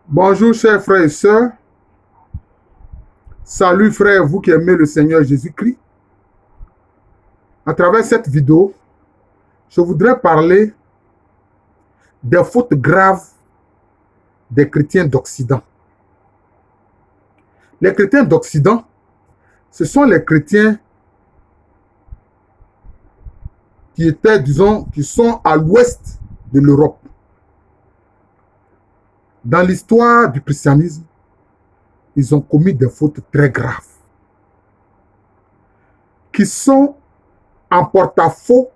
Bonjour chers frères et sœurs. Salut frères, vous qui aimez le Seigneur Jésus-Christ. À travers cette vidéo, je voudrais parler des fautes graves des chrétiens d'Occident. Les chrétiens d'Occident, ce sont les chrétiens qui étaient, disons, qui sont à l'ouest de l'Europe. Dans l'histoire du christianisme, ils ont commis des fautes très graves qui sont en porte-à-faux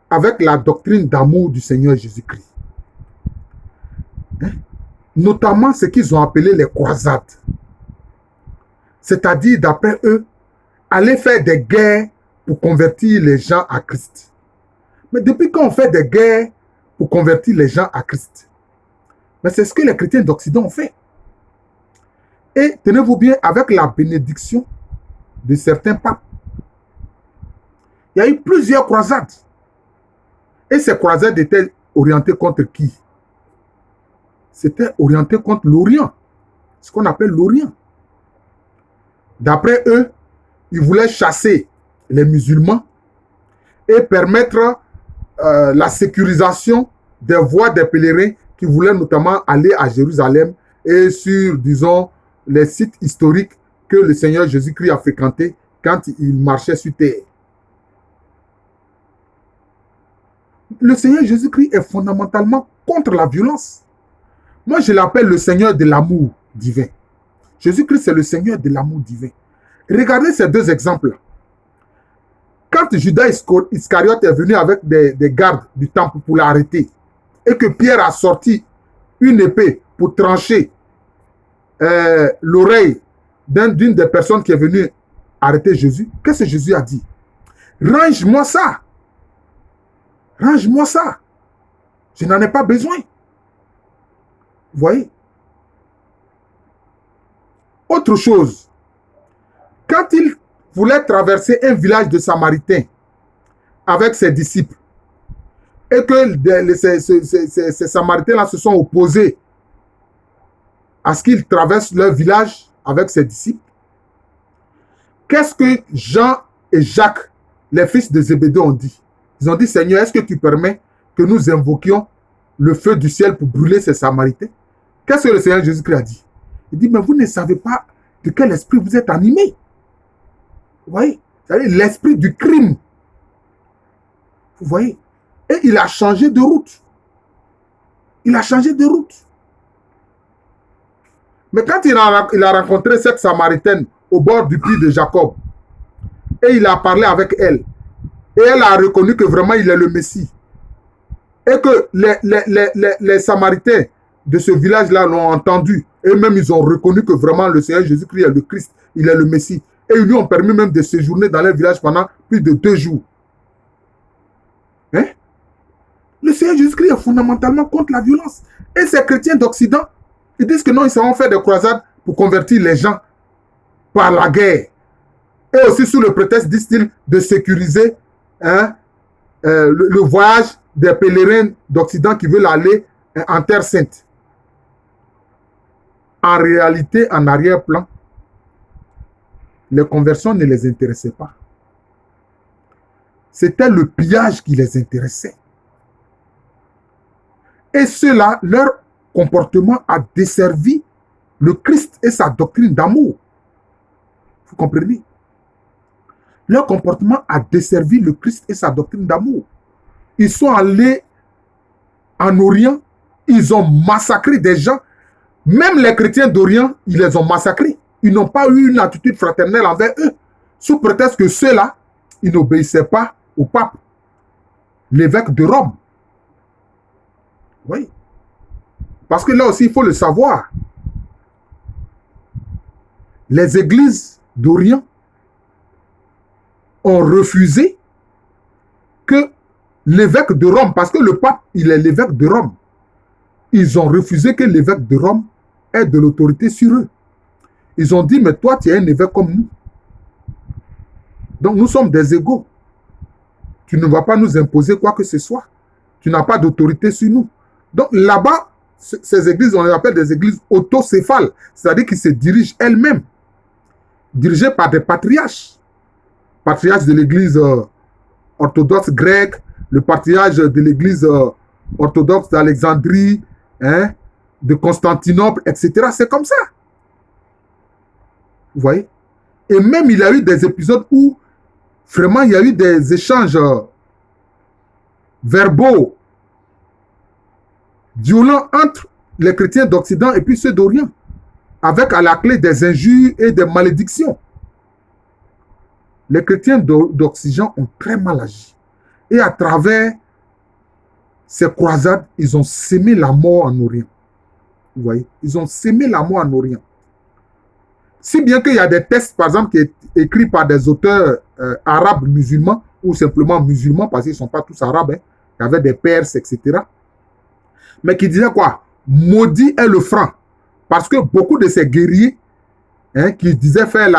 avec la doctrine d'amour du Seigneur Jésus-Christ. Notamment ce qu'ils ont appelé les croisades. C'est-à-dire, d'après eux, aller faire des guerres pour convertir les gens à Christ. Mais depuis qu'on fait des guerres pour convertir les gens à Christ, mais c'est ce que les chrétiens d'Occident ont fait. Et tenez-vous bien, avec la bénédiction de certains papes, il y a eu plusieurs croisades. Et ces croisades étaient orientées contre qui? C'était orienté contre l'Orient, ce qu'on appelle l'Orient. D'après eux, ils voulaient chasser les musulmans et permettre la sécurisation des voies des pèlerins qui voulaient notamment aller à Jérusalem et sur, disons, les sites historiques que le Seigneur Jésus-Christ a fréquentés quand il marchait sur terre. Le Seigneur Jésus-Christ est fondamentalement contre la violence. Moi, je l'appelle le Seigneur de l'amour divin. Jésus-Christ, c'est le Seigneur de l'amour divin. Regardez ces deux exemples. Quand Judas Iscariote est venu avec des gardes du temple pour l'arrêter, et que Pierre a sorti une épée pour trancher l'oreille d'une des personnes qui est venue arrêter Jésus, qu'est-ce que Jésus a dit? Range-moi ça. Range-moi ça. Je n'en ai pas besoin. Vous voyez? Autre chose, quand il voulait traverser un village de Samaritains avec ses disciples, et que ces Samaritains-là se sont opposés à ce qu'il traverse leur village avec ses disciples, qu'est-ce que Jean et Jacques, les fils de Zébédée, ont dit? Ils ont dit, Seigneur, est-ce que tu permets que nous invoquions le feu du ciel pour brûler ces Samaritains? Qu'est-ce que le Seigneur Jésus-Christ a dit? Il dit, mais vous ne savez pas de quel esprit vous êtes animés. Vous voyez? C'est-à-dire l'esprit du crime. Vous voyez? Et il a changé de route. Il a changé de route. Mais quand il a rencontré cette Samaritaine au bord du puits de Jacob, et il a parlé avec elle, et elle a reconnu que vraiment il est le Messie, et que les Samaritains de ce village-là l'ont entendu, et même ils ont reconnu que vraiment le Seigneur Jésus-Christ est le Christ, il est le Messie, et ils lui ont permis même de séjourner dans leur village pendant plus de 2 jours. Hein? Le Seigneur Jésus-Christ est fondamentalement contre la violence. Et ces chrétiens d'Occident, ils disent que non, ils savent faire des croisades pour convertir les gens par la guerre. Et aussi sous le prétexte, disent-ils, de sécuriser le voyage des pèlerins d'Occident qui veulent aller en Terre Sainte. En réalité, en arrière-plan, les conversions ne les intéressaient pas. C'était le pillage qui les intéressait. Et cela, leur comportement a desservi le Christ et sa doctrine d'amour. Vous comprenez? Leur comportement a desservi le Christ et sa doctrine d'amour. Ils sont allés en Orient, ils ont massacré des gens. Même les chrétiens d'Orient, ils les ont massacrés. Ils n'ont pas eu une attitude fraternelle envers eux, sous prétexte que ceux-là, ils n'obéissaient pas au pape, l'évêque de Rome. Oui. Parce que là aussi, il faut le savoir. Les églises d'Orient ont refusé que l'évêque de Rome, parce que le pape, il est l'évêque de Rome, ils ont refusé que l'évêque de Rome ait de l'autorité sur eux. Ils ont dit, mais toi, tu es un évêque comme nous. Donc, nous sommes des égaux. Tu ne vas pas nous imposer quoi que ce soit. Tu n'as pas d'autorité sur nous. Donc, là-bas, ces églises, on les appelle des églises autocéphales, c'est-à-dire qui se dirigent elles-mêmes, dirigées par des patriarches. Patriarche de l'église orthodoxe grecque, le patriarche de l'église orthodoxe d'Alexandrie, hein, de Constantinople, etc. C'est comme ça. Vous voyez? Et même il y a eu des épisodes où vraiment il y a eu des échanges verbaux violents entre les chrétiens d'Occident et puis ceux d'Orient, avec à la clé des injures et des malédictions. Les chrétiens d'Occident ont très mal agi. Et à travers ces croisades, ils ont sémé la mort en Orient. Vous voyez? Ils ont sémé la mort en Orient. Si bien qu'il y a des textes, par exemple, qui sont écrits par des auteurs arabes musulmans, ou simplement musulmans, parce qu'ils ne sont pas tous arabes, hein. Il y avait des Perses, etc. Mais qui disaient quoi? Maudit est le franc. Parce que beaucoup de ces guerriers, hein, qui disaient faire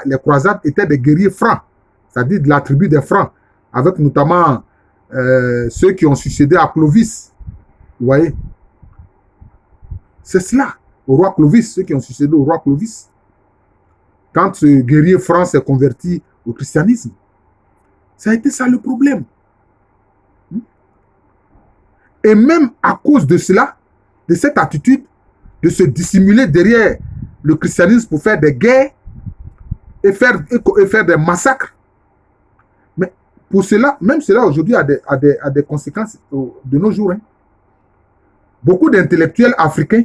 les croisades étaient des guerriers francs, c'est-à-dire de la tribu des francs, avec notamment ceux qui ont succédé à Clovis. Vous voyez? C'est cela, au roi Clovis, ceux qui ont succédé au roi Clovis. Quand ce guerrier franc s'est converti au christianisme, ça a été ça le problème. Et même à cause de cela, de cette attitude, de se dissimuler derrière le christianisme pour faire des guerres et faire des massacres. Mais pour cela, même cela aujourd'hui a des conséquences de nos jours. Hein. Beaucoup d'intellectuels africains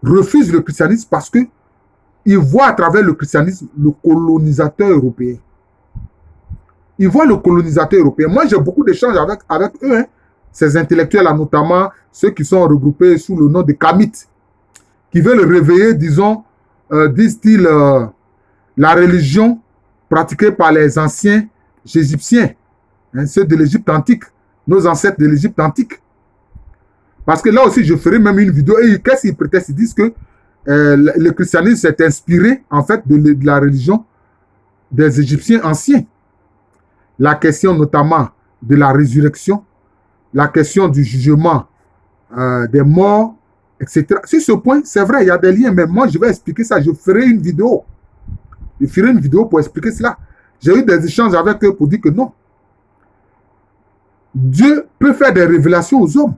refusent le christianisme parce qu'ils voient à travers le christianisme le colonisateur européen. Ils voient le colonisateur européen. Moi, j'ai beaucoup d'échanges avec eux, hein, ces intellectuels-là, notamment ceux qui sont regroupés sous le nom de Kamites, qui veulent réveiller, disons, disent-ils, la religion pratiquée par les anciens égyptiens, hein, ceux de l'Égypte antique, nos ancêtres de l'Égypte antique. Parce que là aussi, je ferai même une vidéo, et qu'est-ce qu'ils prétendent? Ils disent que le christianisme s'est inspiré, en fait, de la religion des Égyptiens anciens. La question notamment de la résurrection, la question du jugement des morts, etc. Sur ce point, c'est vrai, il y a des liens, mais moi, je vais expliquer ça. Je ferai une vidéo. Je ferai une vidéo pour expliquer cela. J'ai eu des échanges avec eux pour dire que non. Dieu peut faire des révélations aux hommes.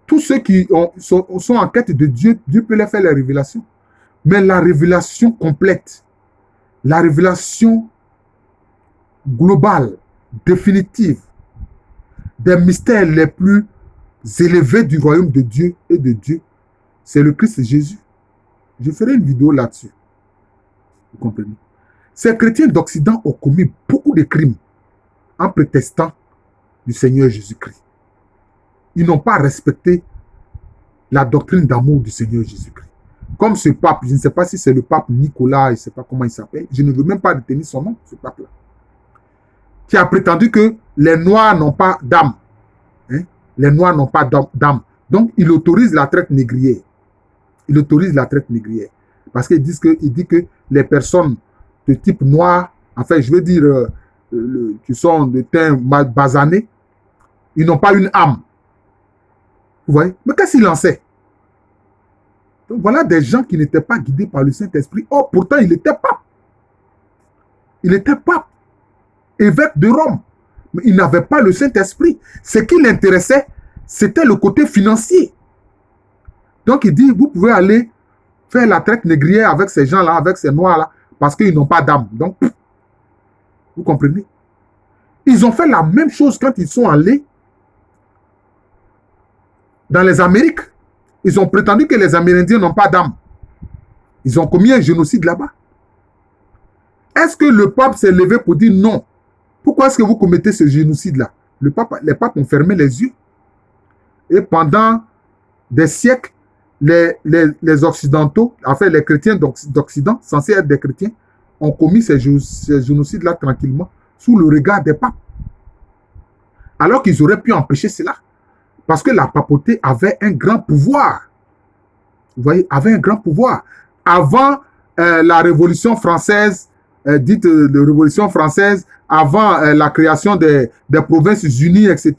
Tous ceux qui sont en quête de Dieu, Dieu peut leur faire les révélations. Mais la révélation complète, la révélation globale, définitive, des mystères les plus élevés du royaume de Dieu et de Dieu, c'est le Christ Jésus. Je ferai une vidéo là-dessus. Vous comprenez? Ces chrétiens d'Occident ont commis beaucoup de crimes en prétextant du Seigneur Jésus-Christ. Ils n'ont pas respecté la doctrine d'amour du Seigneur Jésus-Christ. Comme ce pape, je ne sais pas si c'est le pape Nicolas, je ne sais pas comment il s'appelle, je ne veux même pas retenir son nom, ce pape-là, qui a prétendu que les Noirs n'ont pas d'âme. Hein? Les Noirs n'ont pas d'âme. Donc, il autorise la traite négrière. Il autorise la traite négrière. Parce qu'il dit que les personnes de type noir, enfin, je veux dire, qui sont de teint basané, ils n'ont pas une âme. Vous voyez? Mais qu'est-ce qu'il en sait? Donc, voilà des gens qui n'étaient pas guidés par le Saint-Esprit. Oh, pourtant, il était pape. Il était pape. Évêque de Rome. Mais il n'avait pas le Saint-Esprit. Ce qui l'intéressait, c'était le côté financier. Donc, il dit, vous pouvez aller faire la traite négrière avec ces gens-là, avec ces noirs-là, parce qu'ils n'ont pas d'âme. Donc, vous comprenez? Ils ont fait la même chose quand ils sont allés dans les Amériques. Ils ont prétendu que les Amérindiens n'ont pas d'âme. Ils ont commis un génocide là-bas. Est-ce que le pape s'est levé pour dire non? Pourquoi est-ce que vous commettez ce génocide-là? Les papes ont fermé les yeux. Et pendant des siècles, les Occidentaux, enfin les chrétiens d'Occident, censés être des chrétiens, ont commis ces génocides-là tranquillement, sous le regard des papes. Alors qu'ils auraient pu empêcher cela. Parce que la papauté avait un grand pouvoir. Vous voyez, avait un grand pouvoir. Avant la Révolution française, dite de Révolution française, avant la création des Provinces unies, etc.,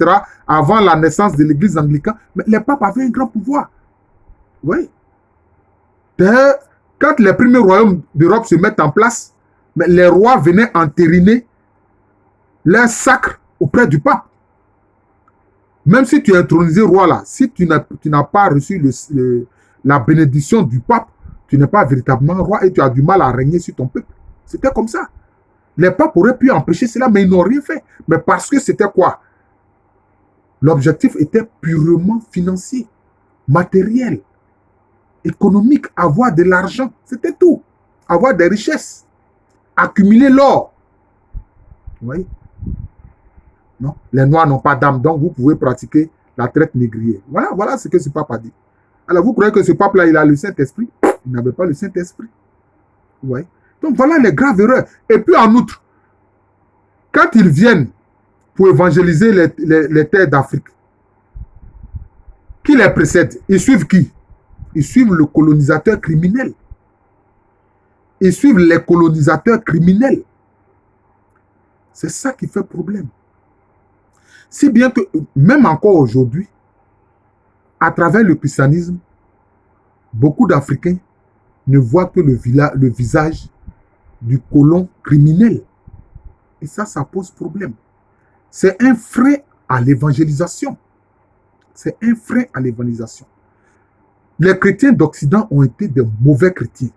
avant la naissance de l'Église anglicane, mais les papes avaient un grand pouvoir. Oui. D'ailleurs, quand les premiers royaumes d'Europe se mettent en place, mais les rois venaient entériner leur sacre auprès du pape. Même si tu es intronisé roi là, si tu n'as pas reçu la bénédiction du pape, tu n'es pas véritablement roi et tu as du mal à régner sur ton peuple. C'était comme ça. Les papes auraient pu empêcher cela, mais ils n'ont rien fait. Mais parce que c'était quoi? L'objectif était purement financier, matériel, économique, avoir de l'argent. C'était tout. Avoir des richesses. Accumuler l'or. Vous voyez? Non? Les Noirs n'ont pas d'âme, donc vous pouvez pratiquer la traite négrière. Voilà ce que ce pape a dit. Alors vous croyez que ce pape-là, il a le Saint-Esprit? Il n'avait pas le Saint-Esprit. Vous voyez? Donc voilà les graves erreurs. Et puis en outre, quand ils viennent pour évangéliser les terres d'Afrique, qui les précède? Ils suivent qui? Ils suivent le colonisateur criminel. Ils suivent les colonisateurs criminels. C'est ça qui fait problème. Si bien que, même encore aujourd'hui, à travers le christianisme, beaucoup d'Africains ne voient que le visage du colon criminel. Et ça pose problème. C'est un frein à l'évangélisation. C'est un frein à l'évangélisation. Les chrétiens d'Occident ont été de mauvais chrétiens.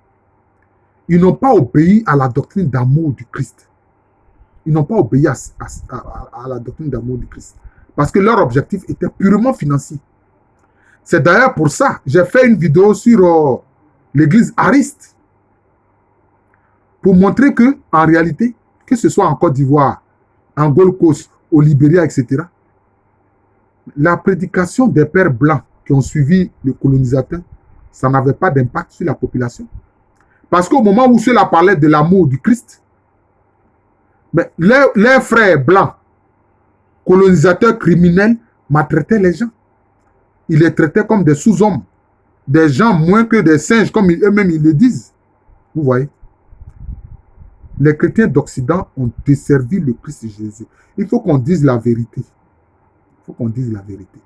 Ils n'ont pas obéi à la doctrine d'amour du Christ. Ils n'ont pas obéi à la doctrine d'amour du Christ. Parce que leur objectif était purement financier. C'est d'ailleurs pour ça que j'ai fait une vidéo sur l'église Ariste. Pour montrer que, en réalité, que ce soit en Côte d'Ivoire, en Gold Coast, au Libéria, etc., la prédication des pères blancs qui ont suivi le colonisateur, ça n'avait pas d'impact sur la population. Parce qu'au moment où ceux-là parlaient de l'amour du Christ, mais les frères blancs, colonisateurs criminels, maltraitaient les gens. Ils les traitaient comme des sous-hommes, des gens moins que des singes, comme eux-mêmes ils le disent. Vous voyez? Les chrétiens d'Occident ont desservi le Christ Jésus. Il faut qu'on dise la vérité. Il faut qu'on dise la vérité.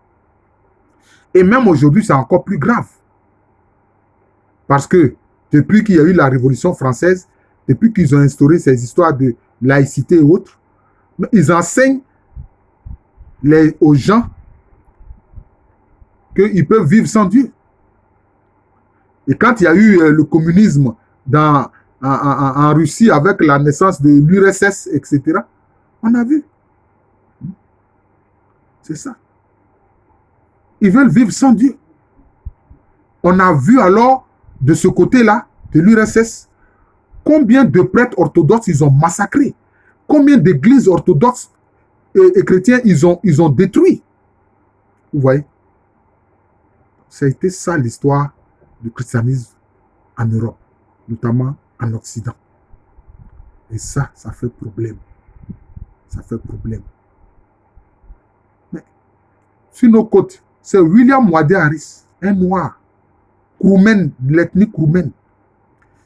Et même aujourd'hui, c'est encore plus grave. Parce que depuis qu'il y a eu la Révolution française, depuis qu'ils ont instauré ces histoires de laïcité et autres, ils enseignent aux gens qu'ils peuvent vivre sans Dieu. Et quand il y a eu le communisme en Russie avec la naissance de l'URSS, etc., on a vu. C'est ça. Ils veulent vivre sans Dieu. On a vu alors, de ce côté-là, de l'URSS, combien de prêtres orthodoxes ils ont massacrés. Combien d'églises orthodoxes et chrétiens ils ont détruits. Vous voyez? Ça a été ça l'histoire du christianisme en Europe, notamment en Occident. Et ça fait problème. Ça fait problème. Mais sur nos côtes, c'est William Wade Harris, un noir, Kroumen, de l'ethnie Kroumen.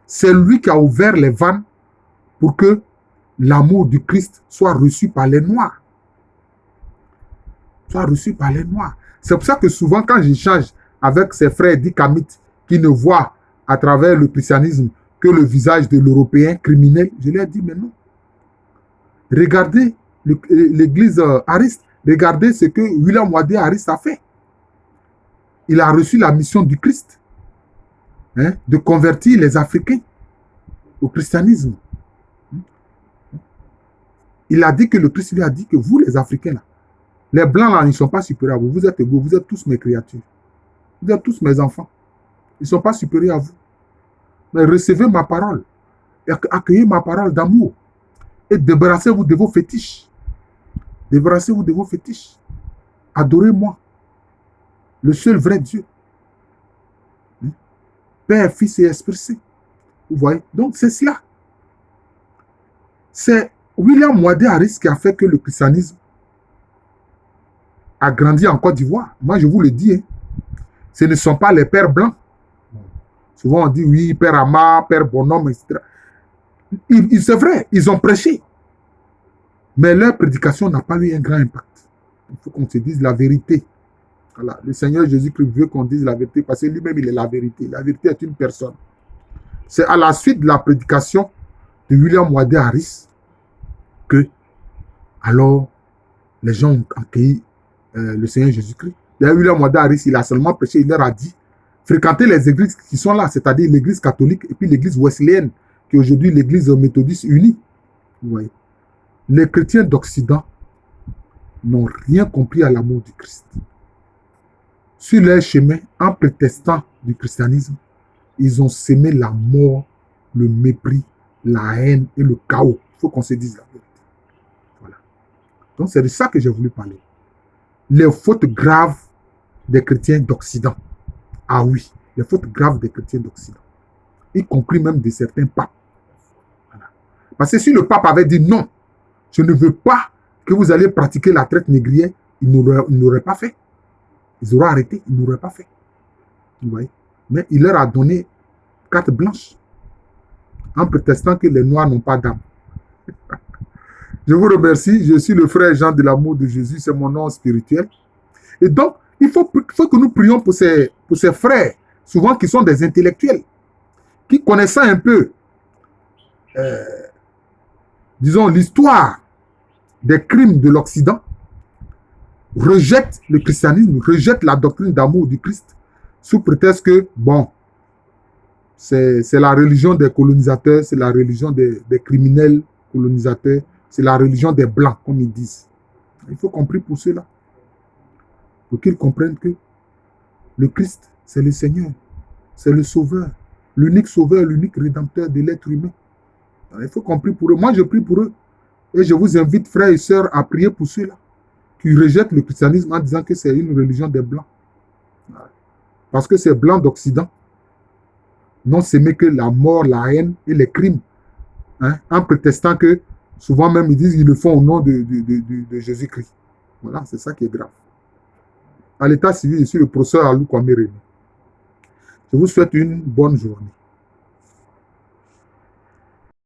C'est lui qui a ouvert les vannes pour que l'amour du Christ soit reçu par les Noirs. Soit reçu par les Noirs. C'est pour ça que souvent, quand j'échange avec ses frères dikamites qui ne voient à travers le christianisme que le visage de l'Européen criminel, je leur dis, mais non. Regardez l'église Ariste, regardez ce que William Wade Harris a fait. Il a reçu la mission du Christ, de convertir les Africains au christianisme. Il a dit que le Christ lui a dit que vous, les Africains, là, les Blancs, là, ils ne sont pas supérieurs à vous. Vous êtes égaux, vous êtes tous mes créatures. Vous êtes tous mes enfants. Ils ne sont pas supérieurs à vous. Mais recevez ma parole. Et accueillez ma parole d'amour. Et débarrassez-vous de vos fétiches. Débarrassez-vous de vos fétiches. Adorez-moi. Le seul vrai Dieu. Père, Fils et Esprit Saint. Vous voyez? Donc c'est cela. C'est William Wade Harris qui a fait que le christianisme a grandi en Côte d'Ivoire. Moi, je vous le dis. Ce ne sont pas les pères blancs. Souvent, on dit, oui, père Amar, père Bonhomme, etc. C'est vrai, ils ont prêché. Mais leur prédication n'a pas eu un grand impact. Il faut qu'on se dise la vérité. Voilà. Le Seigneur Jésus-Christ veut qu'on dise la vérité parce que lui-même, il est la vérité. La vérité est une personne. C'est à la suite de la prédication de William Wade Harris que, alors, les gens ont accueilli le Seigneur Jésus-Christ. D'ailleurs, William Wade Harris, il a seulement prêché, il leur a dit, fréquentez les églises qui sont là, c'est-à-dire l'église catholique et puis l'église wesleyenne, qui est aujourd'hui l'église méthodiste unie. Vous voyez. Les chrétiens d'Occident n'ont rien compris à l'amour du Christ. Sur leur chemin, en prétestant du christianisme, ils ont semé la mort, le mépris, la haine et le chaos. Il faut qu'on se dise la vérité. Voilà. Donc c'est de ça que j'ai voulu parler. Les fautes graves des chrétiens d'Occident. Ah oui, les fautes graves des chrétiens d'Occident. Y compris même de certains papes. Voilà. Parce que si le pape avait dit non, je ne veux pas que vous alliez pratiquer la traite négrière, il n'aurait pas fait. Ils auraient arrêté, ils n'auraient pas fait. Vous voyez? Mais il leur a donné carte blanche en prétestant que les Noirs n'ont pas d'âme. Je vous remercie. Je suis le frère Jean de l'amour de Jésus. C'est mon nom spirituel. Et donc, il faut que nous prions pour ces frères, souvent qui sont des intellectuels, qui connaissant un peu, disons, l'histoire des crimes de l'Occident, rejettent le christianisme, rejettent la doctrine d'amour du Christ, sous prétexte que, bon, c'est la religion des colonisateurs, c'est la religion des criminels colonisateurs, c'est la religion des Blancs, comme ils disent. Il faut qu'on prie pour cela, pour qu'ils comprennent que le Christ, c'est le Seigneur, c'est le Sauveur, l'unique rédempteur de l'être humain. Alors, il faut qu'on prie pour eux. Moi, je prie pour eux. Et je vous invite, frères et sœurs, à prier pour ceux-là qui rejettent le christianisme en disant que c'est une religion des Blancs. Parce que ces Blancs d'Occident n'ont semé que la mort, la haine et les crimes. Hein, en prétestant que, souvent même, ils disent qu'ils le font au nom de Jésus-Christ. Voilà, c'est ça qui est grave. À l'état civil, je suis le professeur Alou Kwame Rémy. Je vous souhaite une bonne journée.